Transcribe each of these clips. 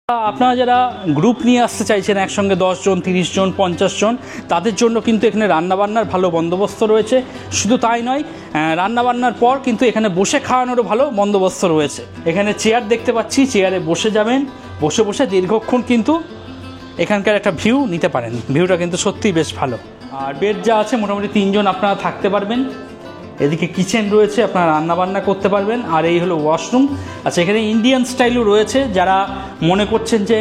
আপনারা যারা গ্রুপ নিয়ে আসতে চাইছেন একসঙ্গে 10 জন 30 জন 50 জন তাদের জন্য কিন্তু এখানে রান্নাবান্নার ভালো বন্দোবস্ত রয়েছে। শুধু তাই নয়, রান্নাবান্নার পর কিন্তু এখানে বসে খাওয়ানোরও ভালো বন্দোবস্ত রয়েছে। এখানে চেয়ার দেখতে পাচ্ছি, চেয়ারে বসে যাবেন, বসে বসে দীর্ঘক্ষণ কিন্তু এখানকার একটা ভিউ নিতে পারেন। ভিউটা কিন্তু সত্যিই বেশ ভালো। আর বেড যা আছে মোটামুটি 3 জন আপনারা থাকতে পারবেন। এদিকে কিচেন রয়েছে, আপনারা রান্নাবান্না করতে পারবেন। আর এই হলো ওয়াশরুম। আচ্ছা, এখানে ইন্ডিয়ান স্টাইলও রয়েছে। যারা মনে করছেন যে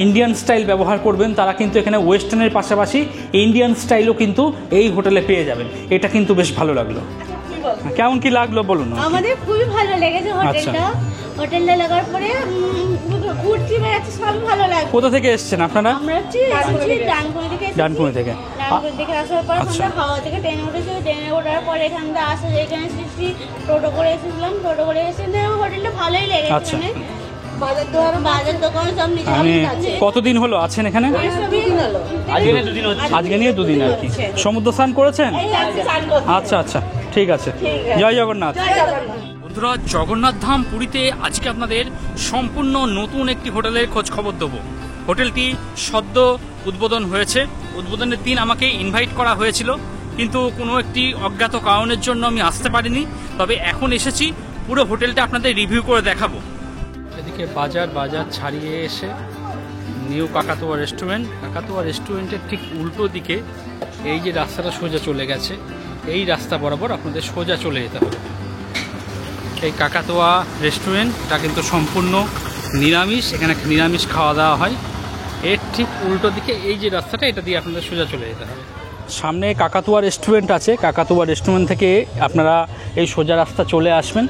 ইন্ডিয়ান স্টাইল ব্যবহার করবেন তারা কিন্তু এখানে ওয়েস্টার্নের পাশাপাশি ইন্ডিয়ান স্টাইলও কিন্তু এই হোটেলে পেয়ে যাবেন। এটা কিন্তু বেশ ভালো লাগলো। কেমন কি লাগলো বলুন? আমাদের খুবই ভালো লেগেছে হোটেলটা। হোটেলটা লাগার পরে ঘুরতে বেড়াতে সব ভালো লাগে। কোথা থেকে এসেছেন আপনারা? আমরা ডানকুনি থেকে এসেছি। ডানকুনি থেকে আসার পর আমরা হাওয়া থেকে ট্রেনে উঠেছি। ট্রেনে ওঠার পরে এখান থেকে আসা এখানে এসেছি, টোটো করে এসেছিলাম। টোটো করে এসে হোটেলটা ভালোই লেগেছে। আচ্ছা, বাজার দোকান সব নিচে আছে। কতদিন হলো আছেন এখানে? আজকে নিয়ে 2 দিন আর কি। সমুদ্র স্নান করেছেন? আচ্ছা আচ্ছা, ঠিক আছে। জয় জগন্নাথ। বন্ধুরা, জগন্নাথ ধাম পুরীতে আজকে আপনাদের সম্পূর্ণ নতুন একটি হোটেলের খোঁজ খবর দেবো। হোটেলটি সদ্য উদ্বোধন হয়েছে। উদ্বোধনের দিন আমাকে ইনভাইট করা হয়েছিল, কিন্তু কোনো একটি অজ্ঞাত কারণের জন্য আমি আসতে পারিনি। তবে এখন এসেছি, পুরো হোটেলটা আপনাদের রিভিউ করে দেখাবো। এদিকে বাজার ছাড়িয়ে এসে নিউ কাকাতুয়া রেস্টুরেন্ট। কাকাতুয়া রেস্টুরেন্টের ঠিক উল্টো দিকে এই যে রাস্তাটা সোজা চলে গেছে, এই রাস্তা বরাবর আপনাদের সোজা চলে যেতে হবে। এই কাকাতুয়া রেস্টুরেন্টটা কিন্তু সম্পূর্ণ নিরামিষ। এখানে নিরামিষ খাওয়া দাওয়া হয়। এর ঠিক উল্টো দিকে এই যে রাস্তাটা, এটা দিয়ে আপনাদের সোজা চলে যেতে হবে। সামনে কাকাতুয়া রেস্টুরেন্ট আছে। কাকাতুয়া রেস্টুরেন্ট থেকে আপনারা এই সোজা রাস্তা চলে আসবেন।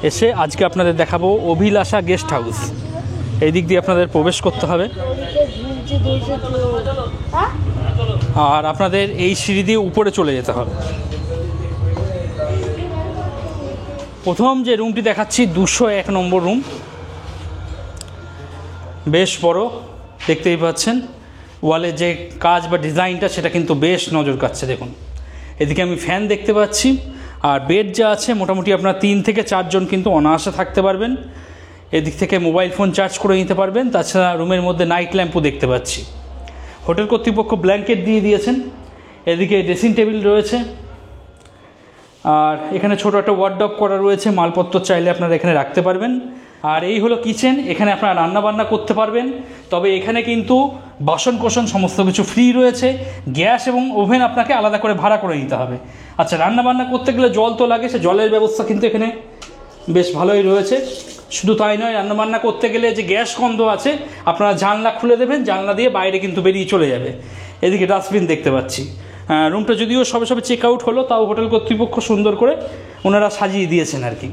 এসে আজকে আপনাদের দেখাবো অভিলাষা গেস্ট হাউস। এই দিক দিয়ে আপনাদের প্রবেশ করতে হবে। আর আপনাদের এই সিঁড়ি দিয়ে উপরে চলে যেতে হবে। প্রথম যে রুমটি দেখাচ্ছি 201 নম্বর রুম। বেশ বড়, দেখতেই পাচ্ছেন। ওয়ালে যে কাজ বা ডিজাইনটা সেটা কিন্তু বেশ নজর কাটছে। দেখুন, এদিকে আমি ফ্যান দেখতে পাচ্ছি। আর বেড যা আছে মোটামুটি আপনারা 3 থেকে 4 জন কিন্তু অনায়াসে থাকতে পারবেন। এদিক থেকে মোবাইল ফোন চার্জ করে নিতে পারবেন। তাছাড়া রুমের মধ্যে নাইট ল্যাম্পও দেখতে পাচ্ছি। হোটেল কর্তৃপক্ষ ব্ল্যাঙ্কেট দিয়ে দিয়েছেন। এদিকে ড্রেসিং টেবিল রয়েছে। আর এখানে ছোটো একটা ওয়ার্ডরোব করা রয়েছে, মালপত্র চাইলে আপনারা এখানে রাখতে পারবেন। আর এই হলো কিচেন। এখানে আপনারা রান্নাবান্না করতে পারবেন। তবে এখানে কিন্তু বাসন কোসন সমস্ত কিছু ফ্রি রয়েছে। গ্যাস এবং ওভেন আপনাকে আলাদা করে ভাড়া করে নিতে হবে। আচ্ছা, রান্নাবান্না করতে গেলে জল তো লাগে, সে জলের ব্যবস্থা কিন্তু এখানে বেশ ভালোই রয়েছে। শুধু তাই নয়, রান্নাবান্না করতে গেলে যে গ্যাস গন্ধ আছে আপনারা জানলা খুলে দেবেন, জানলা দিয়ে বাইরে কিন্তু বেরিয়ে চলে যাবে। এদিকে ডাস্টবিন দেখতে পাচ্ছি। রুমটা যদিও সবে চেক আউট হলো, তাও হোটেল কর্তৃপক্ষ সুন্দর করে ওনারা সাজিয়ে দিয়েছেন আর কি।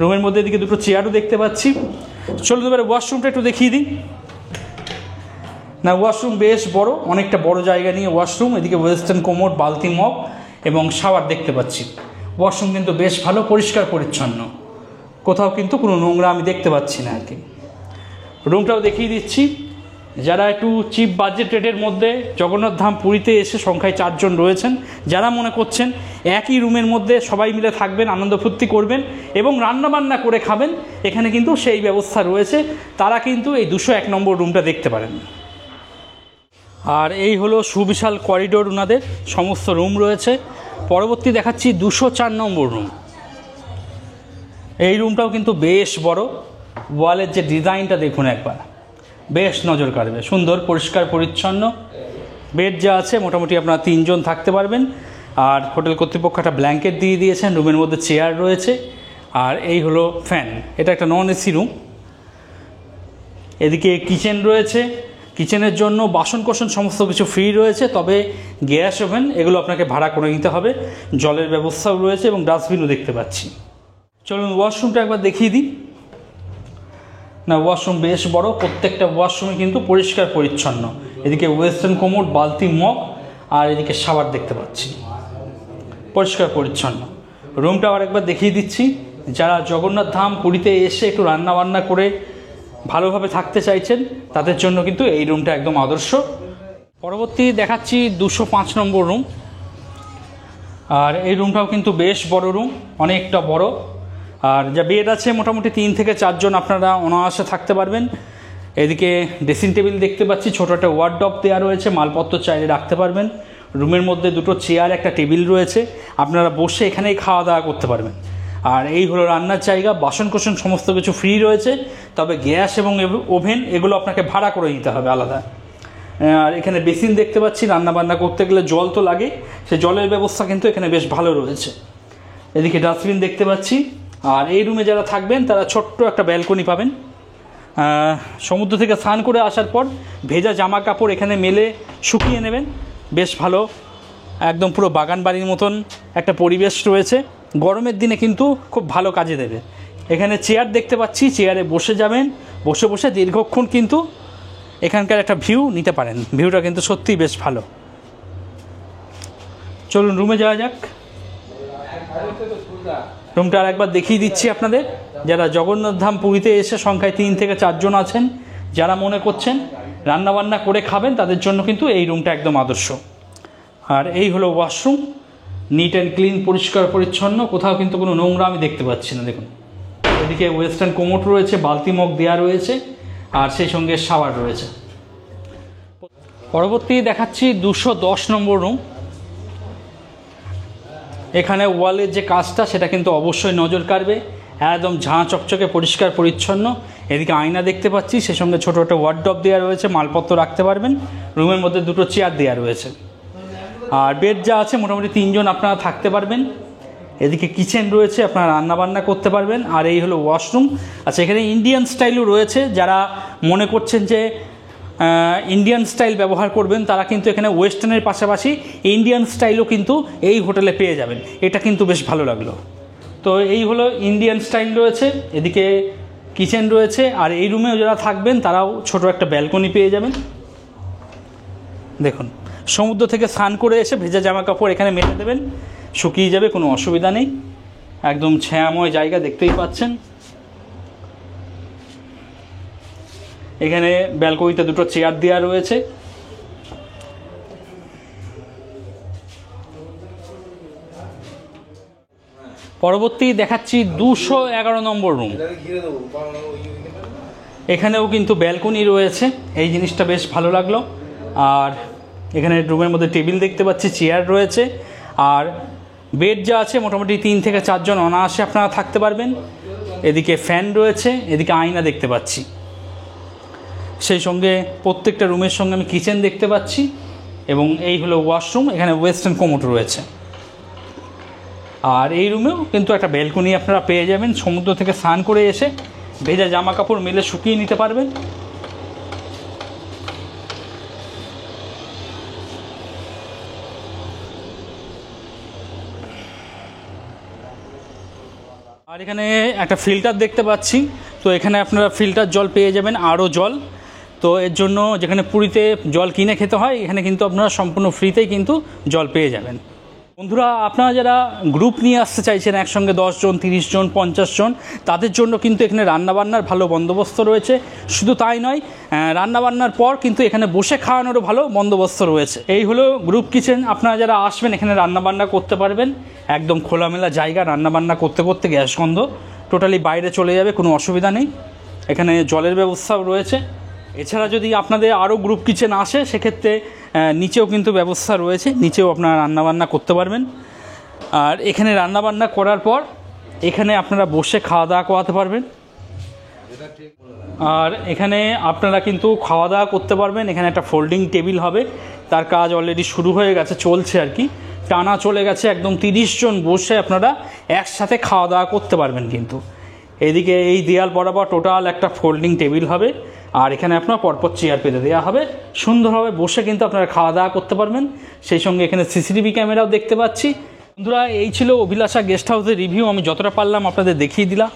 রুমের মধ্যে এদিকে 2টো চেয়ারও দেখতে পাচ্ছি। চলুন এবারে ওয়াশরুমটা একটু দেখিয়ে দিই। না, ওয়াশরুম বেশ বড়, অনেকটা বড় জায়গা নিয়ে ওয়াশরুম। এদিকে ওয়েস্টার্ন কোমোড, বালতি মগ এবং শাওয়ার দেখতে পাচ্ছি। ওয়াশরুম কিন্তু বেশ ভালো, পরিষ্কার পরিচ্ছন্ন, কোথাও কিন্তু কোনো নোংরা আমি দেখতে পাচ্ছি না আর কি। রুমটাও দেখিয়ে দিচ্ছি। যারা একটু চিপ বাজেট রেটের মধ্যে জগন্নাথ ধাম পুরীতে এসে সংখ্যায় 4 জন রয়েছেন, যারা মনে করছেন একই রুমের মধ্যে সবাই মিলে থাকবেন, আনন্দ ফুর্তি করবেন এবং রান্নাবান্না করে খাবেন, এখানে কিন্তু সেই ব্যবস্থা রয়েছে। তারা কিন্তু এই 201 নম্বর রুমটা দেখতে পারেন। আর এই হলো সুবিশাল করিডোর, ওনাদের সমস্ত রুম রয়েছে। পরবর্তী দেখাচ্ছি 204 নম্বর রুম। এই রুমটাও কিন্তু বেশ বড়। ওয়ালের যে ডিজাইনটা দেখুন একবার, বেশ নজর কাড়বে, সুন্দর পরিষ্কার পরিচ্ছন্ন। বেড যা আছে মোটামুটি আপনারা 3 জন থাকতে পারবেন। আর হোটেল কর্তৃপক্ষ একটা ব্ল্যাঙ্কেট দিয়ে দিয়েছেন। রুমের মধ্যে চেয়ার রয়েছে। আর এই হলো ফ্যান। এটা একটা নন এসি রুম। এদিকে কিচেন রয়েছে। কিচেনের জন্য বাসন কোসন সমস্ত কিছু ফ্রি রয়েছে, তবে গ্যাস ওভেন এগুলো আপনাকে ভাড়া করে নিতে হবে। জলের ব্যবস্থাও রয়েছে এবং ডাস্টবিনও দেখতে পাচ্ছি। চলুন ওয়াশরুমটা একবার দেখিয়ে দিই। না, ওয়াশরুম বেশ বড়। প্রত্যেকটা ওয়াশরুমে কিন্তু পরিষ্কার পরিচ্ছন্ন। এদিকে ওয়েস্টার্ন কোমোড, বালতি মগ আর এদিকে শাওয়ার দেখতে পাচ্ছি, পরিষ্কার পরিচ্ছন্ন। রুমটা আর একবার দেখিয়ে দিচ্ছি। যারা জগন্নাথ ধাম পুরীতে এসে একটু রান্নাবান্না করে ভালোভাবে থাকতে চাইছেন তাদের জন্য কিন্তু এই রুমটা একদম আদর্শ। পরবর্তী দেখাচ্ছি 205 নম্বর রুম। আর এই রুমটাও কিন্তু বেশ বড় রুম, অনেকটা বড়। আর যা বেড আছে মোটামুটি 3 থেকে 4 জন আপনারা অনায়াসে থাকতে পারবেন। এদিকে ড্রেসিং টেবিল দেখতে পাচ্ছি, ছোটো একটা ওয়ার্ডরোব দেওয়া রয়েছে, মালপত্র চাইলে রাখতে পারবেন। রুমের মধ্যে দুটো চেয়ার, একটা টেবিল রয়েছে, আপনারা বসে এখানেই খাওয়া দাওয়া করতে পারবেন। আর এই হলো রান্নার জায়গা, বাসনকোসন সমস্ত কিছু ফ্রি রয়েছে, তবে গ্যাস এবং ওভেন এগুলো আপনাকে ভাড়া করে নিতে হবে আলাদা। আর এখানে বেসিন দেখতে পাচ্ছি, রান্নাবান্না করতে গেলে জল তো লাগে, সে জলের ব্যবস্থা কিন্তু এখানে বেশ ভালো রয়েছে। এদিকে ডাস্টবিন দেখতে পাচ্ছি। আর এই রুমে যারা থাকবেন তারা ছোট্ট একটা ব্যালকনি পাবেন। সমুদ্র থেকে স্নান করে আসার পর ভেজা জামা কাপড় এখানে মেলে শুকিয়ে নেবেন, বেশ ভালো, একদম পুরো বাগান বাড়ির মতন একটা পরিবেশ রয়েছে। গরমের দিনে কিন্তু খুব ভালো কাজে দেবে। এখানে চেয়ার দেখতে পাচ্ছি, চেয়ারে বসে যাবেন, বসে বসে দীর্ঘক্ষণ কিন্তু এখানকার একটা ভিউ নিতে পারেন। ভিউটা কিন্তু সত্যিই বেশ ভালো। চলুন রুমে যাওয়া যাক। রুমটা আর একবার দেখিয়ে দিচ্ছি আপনাদের। যারা জগন্নাথ ধাম পুরীতে এসে সংখ্যায় 3 থেকে 4 জন আছেন, যারা মনে করছেন রান্নাবান্না করে খাবেন, তাদের জন্য কিন্তু এই রুমটা একদম আদর্শ। আর এই হলো ওয়াশরুম, নিট অ্যান্ড ক্লিন, পরিষ্কার পরিচ্ছন্ন, কোথাও কিন্তু কোনো নোংরা আমি দেখতে পাচ্ছি না। দেখুন এদিকে ওয়েস্টার্ন কোমোড রয়েছে, বালতি মগ দেওয়া রয়েছে, আর সেই সঙ্গে শাওয়ার রয়েছে। পরবর্তী দেখাচ্ছি 210 নম্বর রুম। এখানে ওয়ালের যে কাজটা সেটা কিন্তু অবশ্যই নজর কাড়বে, একদম ঝাঁ চকচকে পরিষ্কার পরিচ্ছন্ন। এদিকে আয়না দেখতে পাচ্ছি, সে সঙ্গে ছোটো একটা ওয়ার্ডরোব দেওয়া রয়েছে, মালপত্র রাখতে পারবেন। রুমের মধ্যে দুটো চেয়ার দেওয়া রয়েছে, আর বেড যা আছে মোটামুটি 3 জন আপনারা থাকতে পারবেন। এদিকে কিচেন রয়েছে, আপনারা রান্নাবান্না করতে পারবেন। আর এই হলো ওয়াশরুম। আচ্ছা, এখানে ইন্ডিয়ান স্টাইলও রয়েছে, যারা মনে করছেন যে ইন্ডিয়ান স্টাইল ব্যবহার করবেন, তারা কিন্তু এখানে ওয়েস্টার্নের পাশাপাশি ইন্ডিয়ান স্টাইলও কিন্তু এই হোটেলে পেয়ে যাবেন। এটা কিন্তু বেশ ভালো লাগলো। তো এই হলো ইন্ডিয়ান স্টাইল রয়েছে, এদিকে কিচেন রয়েছে। আর এই রুমেও যারা থাকবেন তারাও ছোট একটা ব্যালকনি পেয়ে যাবেন। দেখুন, সমুদ্র থেকে স্নান করে এসে ভেজা জামা কাপড় এখানে মেলে দেবেন, শুকিয়ে যাবে, কোনো অসুবিধা নেই। একদম ছায়াময় জায়গা, দেখতেই পাচ্ছেন। এখানে ব্যালকনিতে দুটো চেয়ার দেওয়া রয়েছে। পরবর্তী দেখাচ্ছি 211 নম্বর রুম। এখানেও কিন্তু ব্যালকনি রয়েছে, এই জিনিসটা বেশ ভালো লাগলো। আর এখানে রুমের মধ্যে টেবিল দেখতে পাচ্ছি, চেয়ার রয়েছে, আর বেড যা আছে মোটামুটি 3 থেকে 4 জন অনায়াসে আপনারা থাকতে পারবেন। এদিকে ফ্যান রয়েছে, এদিকে আয়না দেখতে পাচ্ছি। সেই সঙ্গে প্রত্যেকটা রুমের সঙ্গে আমি কিচেন দেখতে পাচ্ছি, এবং এই হলো ওয়াশরুম। এখানে ওয়েস্টার্ন কোমোড রয়েছে। আর এই রুমেও কিন্তু একটা ব্যালকনি আপনারা পেয়ে যাবেন, সমুদ্র থেকে স্নান করে এসে ভেজা জামা কাপড় মেলে শুকিয়ে নিতে পারবেন। আর এখানে একটা ফিল্টার দেখতে পাচ্ছি, তো এখানে আপনারা ফিল্টার জল পেয়ে যাবেন, আরও জল। তো এর জন্য যেখানে পুরীতে জল কিনে খেতে হয়, এখানে কিন্তু আপনারা সম্পূর্ণ ফ্রিতেই কিন্তু জল পেয়ে যাবেন। বন্ধুরা, আপনারা যারা গ্রুপ নিয়ে আসতে চাইছেন, একসঙ্গে 10 জন, 30 জন, 50 জন, তাদের জন্য কিন্তু এখানে রান্নাবান্নার ভালো বন্দোবস্ত রয়েছে। শুধু তাই নয়, রান্নাবান্নার পর কিন্তু এখানে বসে খাওয়ানোরও ভালো বন্দোবস্ত রয়েছে। এই হলো গ্রুপ কিচেন। আপনারা যারা আসবেন এখানে রান্নাবান্না করতে পারবেন, একদম খোলামেলা জায়গা, রান্নাবান্না করতে করতে গ্যাস গন্ধ টোটালি বাইরে চলে যাবে, কোনো অসুবিধা নেই। এখানে জলের ব্যবস্থাও রয়েছে। এছাড়া যদি আপনাদের আরও গ্রুপ কিচেন আসে, সেক্ষেত্রে নিচেও কিন্তু ব্যবস্থা রয়েছে, নিচেও আপনারা রান্নাবান্না করতে পারবেন। আর এখানে রান্নাবান্না করার পর এখানে আপনারা বসে খাওয়া দাওয়া করাতে পারবেন। আর এখানে আপনারা কিন্তু খাওয়া দাওয়া করতে পারবেন। এখানে একটা ফোল্ডিং টেবিল হবে, তার কাজ অলরেডি শুরু হয়ে গেছে, চলছে আর কি, টানা চলে গেছে। একদম 30 জন বসে আপনারা একসাথে খাওয়া দাওয়া করতে পারবেন। কিন্তু এদিকে এই দেয়াল বরাবর টোটাল একটা ফোল্ডিং টেবিল হবে, আর এখানে আপনার পরপর চেয়ার পেতে দেওয়া হবে, সুন্দরভাবে বসে কিন্তু আপনারা খাওয়া দাওয়া করতে পারবেন। সেই সঙ্গে এখানে সিসিটিভি ক্যামেরাও দেখতে পাচ্ছি। বন্ধুরা, এই ছিল অভিলাষা গেস্ট হাউসের রিভিউ। আমি যতটা পারলাম আপনাদের দেখিয়ে দিলাম,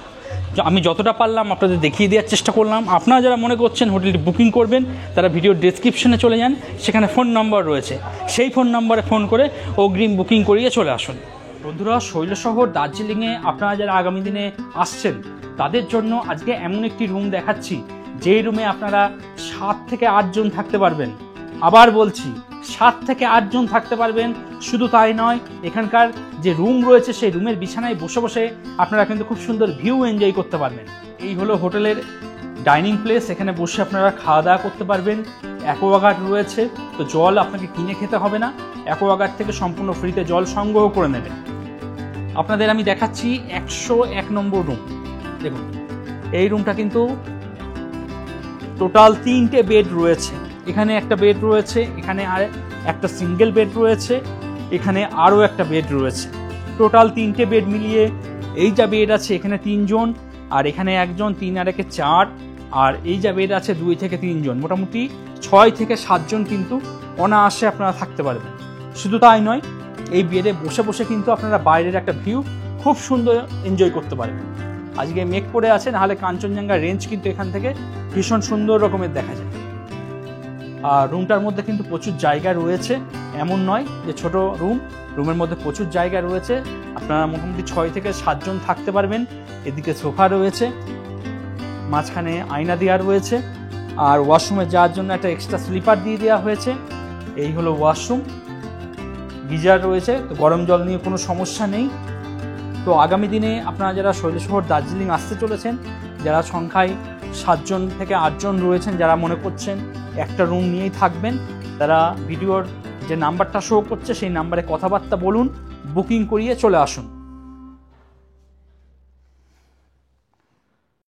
দেওয়ার চেষ্টা করলাম। আপনারা যারা মনে করছেন হোটেলটি বুকিং করবেন, তারা ভিডিওর ডেসক্রিপশনে চলে যান, সেখানে ফোন নম্বর রয়েছে, সেই ফোন নম্বরে ফোন করে অগ্রিম বুকিং করিয়ে চলে আসুন। বন্ধুরা, শৈলশহর দার্জিলিংয়ে আপনারা যারা আগামী দিনে আসছেন, তাদের জন্য আজকে এমন একটি রুম দেখাচ্ছি, যেই রুমে আপনারা 7 থেকে 8 জন থাকতে পারবেন। আবার বলছি, 7 থেকে 8 জন থাকতে পারবেন। শুধু তাই নয়, এখানকার যে রুম রয়েছে সেই রুমের বিছানায় বসে বসে আপনারা কিন্তু খুব সুন্দর ভিউ এনজয় করতে পারবেন। এই হলো হোটেলের ডাইনিং প্লেস, এখানে বসে আপনারা খাওয়া দাওয়া করতে পারবেন। অ্যাকোয়াগার্ড রয়েছে, তো জল আপনাকে কিনে খেতে হবে না, অ্যাকোয়াগার্ড থেকে সম্পূর্ণ ফ্রিতে জল সংগ্রহ করে নেবেন। আপনাদের আমি দেখাচ্ছি 101 নম্বর রুম। দেখুন এই রুমটা কিন্তু টোটাল 3টে বেড রয়েছে। এখানে একটা বেড রয়েছে, এখানে আর একটা সিঙ্গেল বেড রয়েছে, এখানে আরও একটা বেড রয়েছে। টোটাল 3টে বেড মিলিয়ে এই যা বেড আছে এখানে 3 জন, আর এখানে 1 জন, 3 আর 1 4, আর এই যা বেড আছে 2 থেকে 3 জন, মোটামুটি 6 থেকে 7 জন কিন্তু অনায়াসে আপনারা থাকতে পারবেন। শুধু তাই নয়, এই বেডে বসে বসে কিন্তু আপনারা বাইরের একটা ভিউ খুব সুন্দর এনজয় করতে পারবেন। আজকে মেঘ করে আছে, নাহলে কাঞ্চনজঙ্ঘা রেঞ্জ কিন্তু এখান থেকে ভীষণ সুন্দর রকমের দেখা যায়। আর রুমটার মধ্যে কিন্তু প্রচুর জায়গা রয়েছে, এমন নয় যে ছোট রুম, রুমের মধ্যে প্রচুর জায়গা রয়েছে। আপনারা মোটামুটি 6 থেকে 7 জন থাকতে পারবেন। এদিকে সোফা রয়েছে, মাঝখানে আয়না দেওয়া রয়েছে, আর ওয়াশরুমে যাওয়ার জন্য একটা এক্সট্রা স্লিপার দিয়ে দেওয়া হয়েছে। এই হলো ওয়াশরুম, গিজার রয়েছে, তো গরম জল নিয়ে কোনো সমস্যা নেই। তো আগামী দিনে আপনারা যারা শৈলশহর দার্জিলিং আসতে চলেছেন, যারা সংখ্যায় 7 জন থেকে 8 জন রয়েছেন, যারা মনে করছেন একটা রুম নিয়েই থাকবেন, তারা ভিডিওর যে নাম্বারটা শো করছে সেই নাম্বারে কথাবার্তা বলুন, বুকিং করিয়ে চলে আসুন।